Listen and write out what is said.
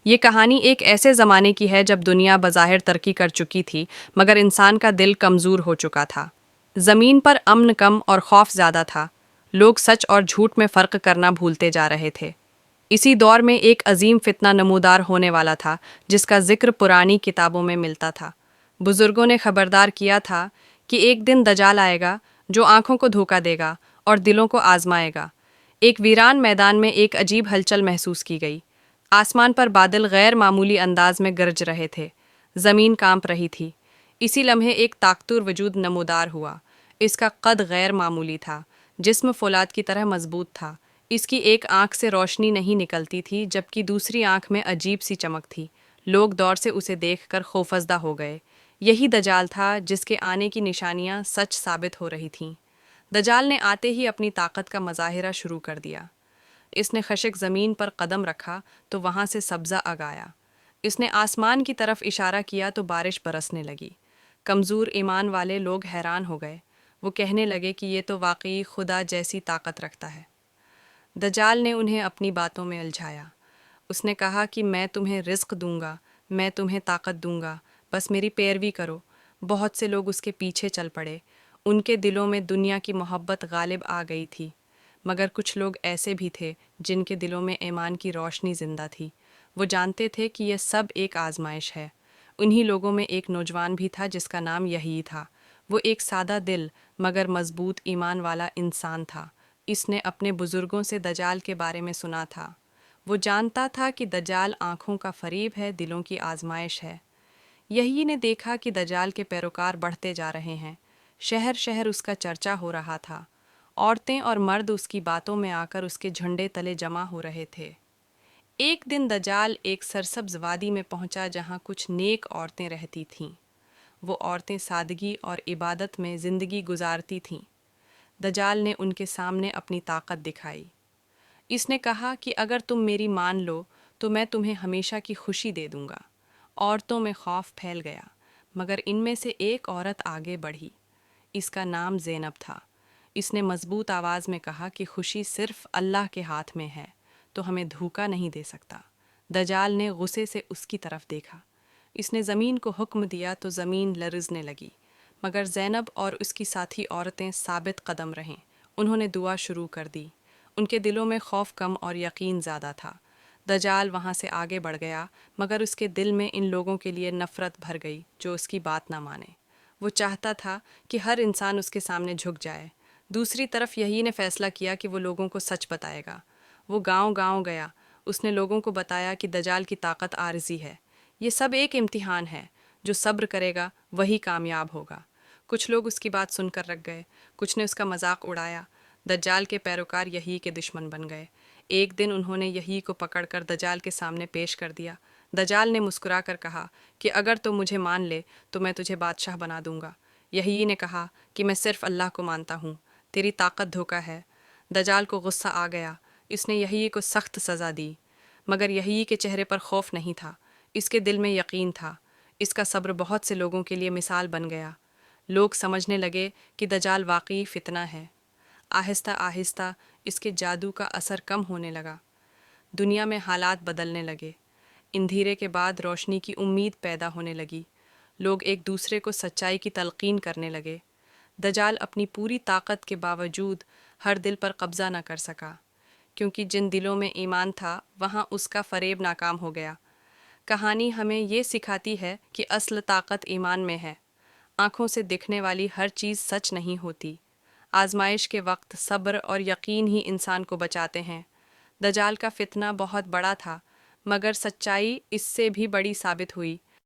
یہ کہانی ایک ایسے زمانے کی ہے جب دنیا بظاہر ترقی کر چکی تھی مگر انسان کا دل کمزور ہو چکا تھا۔ زمین پر امن کم اور خوف زیادہ تھا۔ لوگ سچ اور جھوٹ میں فرق کرنا بھولتے جا رہے تھے۔ اسی دور میں ایک عظیم فتنہ نمودار ہونے والا تھا جس کا ذکر پرانی کتابوں میں ملتا تھا۔ بزرگوں نے خبردار کیا تھا کہ ایک دن دجال آئے گا جو آنکھوں کو دھوکا دے گا اور دلوں کو آزمائے گا۔ ایک ویران میدان میں ایک عجیب ہلچل محسوس کی گئی۔ آسمان پر بادل غیر معمولی انداز میں گرج رہے تھے۔ زمین کانپ رہی تھی۔ اسی لمحے ایک طاقتور وجود نمودار ہوا۔ اس کا قد غیر معمولی تھا۔ جسم فولاد کی طرح مضبوط تھا۔ اس کی ایک آنکھ سے روشنی نہیں نکلتی تھی جبکہ دوسری آنکھ میں عجیب سی چمک تھی۔ لوگ دور سے اسے دیکھ کر خوفزدہ ہو گئے۔ یہی دجال تھا جس کے آنے کی نشانیاں سچ ثابت ہو رہی تھیں۔ دجال نے آتے ہی اپنی طاقت کا مظاہرہ شروع کر دیا۔ اس نے خشک زمین پر قدم رکھا تو وہاں سے سبزہ اگایا۔ اس نے آسمان کی طرف اشارہ کیا تو بارش برسنے لگی۔ کمزور ایمان والے لوگ حیران ہو گئے۔ وہ کہنے لگے کہ یہ تو واقعی خدا جیسی طاقت رکھتا ہے۔ دجال نے انہیں اپنی باتوں میں الجھایا۔ اس نے کہا کہ میں تمہیں رزق دوں گا، میں تمہیں طاقت دوں گا، بس میری پیروی کرو۔ بہت سے لوگ اس کے پیچھے چل پڑے۔ ان کے دلوں میں دنیا کی محبت غالب آ گئی تھی، مگر کچھ لوگ ایسے بھی تھے جن کے دلوں میں ایمان کی روشنی زندہ تھی۔ وہ جانتے تھے کہ یہ سب ایک آزمائش ہے۔ انہی لوگوں میں ایک نوجوان بھی تھا جس کا نام یحیی تھا۔ وہ ایک سادہ دل مگر مضبوط ایمان والا انسان تھا۔ اس نے اپنے بزرگوں سے دجال کے بارے میں سنا تھا۔ وہ جانتا تھا کہ دجال آنکھوں کا فریب ہے، دلوں کی آزمائش ہے۔ یحیی نے دیکھا کہ دجال کے پیروکار بڑھتے جا رہے ہیں۔ شہر شہر اس کا چرچا ہو رہا تھا۔ عورتیں اور مرد اس کی باتوں میں آ کر اس کے جھنڈے تلے جمع ہو رہے تھے۔ ایک دن دجال ایک سرسبز وادی میں پہنچا جہاں کچھ نیک عورتیں رہتی تھیں۔ وہ عورتیں سادگی اور عبادت میں زندگی گزارتی تھیں۔ دجال نے ان کے سامنے اپنی طاقت دکھائی۔ اس نے کہا کہ اگر تم میری مان لو تو میں تمہیں ہمیشہ کی خوشی دے دوں گا۔ عورتوں میں خوف پھیل گیا، مگر ان میں سے ایک عورت آگے بڑھی۔ اس کا نام زینب تھا۔ اس نے مضبوط آواز میں کہا کہ خوشی صرف اللہ کے ہاتھ میں ہے، تو ہمیں دھوکا نہیں دے سکتا۔ دجال نے غصے سے اس کی طرف دیکھا۔ اس نے زمین کو حکم دیا تو زمین لرزنے لگی، مگر زینب اور اس کی ساتھی عورتیں ثابت قدم رہیں۔ انہوں نے دعا شروع کر دی۔ ان کے دلوں میں خوف کم اور یقین زیادہ تھا۔ دجال وہاں سے آگے بڑھ گیا، مگر اس کے دل میں ان لوگوں کے لیے نفرت بھر گئی جو اس کی بات نہ مانے۔ وہ چاہتا تھا کہ ہر انسان اس کے سامنے جھک جائے۔ دوسری طرف یحیی نے فیصلہ کیا کہ وہ لوگوں کو سچ بتائے گا۔ وہ گاؤں گاؤں گیا۔ اس نے لوگوں کو بتایا کہ دجال کی طاقت عارضی ہے۔ یہ سب ایک امتحان ہے۔ جو صبر کرے گا وہی کامیاب ہوگا۔ کچھ لوگ اس کی بات سن کر رک گئے، کچھ نے اس کا مذاق اڑایا۔ دجال کے پیروکار یحیی کے دشمن بن گئے۔ ایک دن انہوں نے یحیی کو پکڑ کر دجال کے سامنے پیش کر دیا۔ دجال نے مسکرا کر کہا کہ اگر تو مجھے مان لے تو میں تجھے بادشاہ بنا دوں گا۔ یحیی نے کہا کہ میں صرف اللہ کو مانتا ہوں، تیری طاقت دھوکا ہے۔ دجال کو غصہ آ گیا۔ اس نے یحیی کو سخت سزا دی، مگر یحیی کے چہرے پر خوف نہیں تھا۔ اس کے دل میں یقین تھا۔ اس کا صبر بہت سے لوگوں کے لیے مثال بن گیا۔ لوگ سمجھنے لگے کہ دجال واقعی فتنہ ہے۔ آہستہ آہستہ اس کے جادو کا اثر کم ہونے لگا۔ دنیا میں حالات بدلنے لگے۔ اندھیرے کے بعد روشنی کی امید پیدا ہونے لگی۔ لوگ ایک دوسرے کو سچائی کی تلقین کرنے لگے۔ دجال اپنی پوری طاقت کے باوجود ہر دل پر قبضہ نہ کر سکا، کیونکہ جن دلوں میں ایمان تھا وہاں اس کا فریب ناکام ہو گیا۔ کہانی ہمیں یہ سکھاتی ہے کہ اصل طاقت ایمان میں ہے۔ آنکھوں سے دکھنے والی ہر چیز سچ نہیں ہوتی۔ آزمائش کے وقت صبر اور یقین ہی انسان کو بچاتے ہیں۔ دجال کا فتنہ بہت بڑا تھا، مگر سچائی اس سے بھی بڑی ثابت ہوئی۔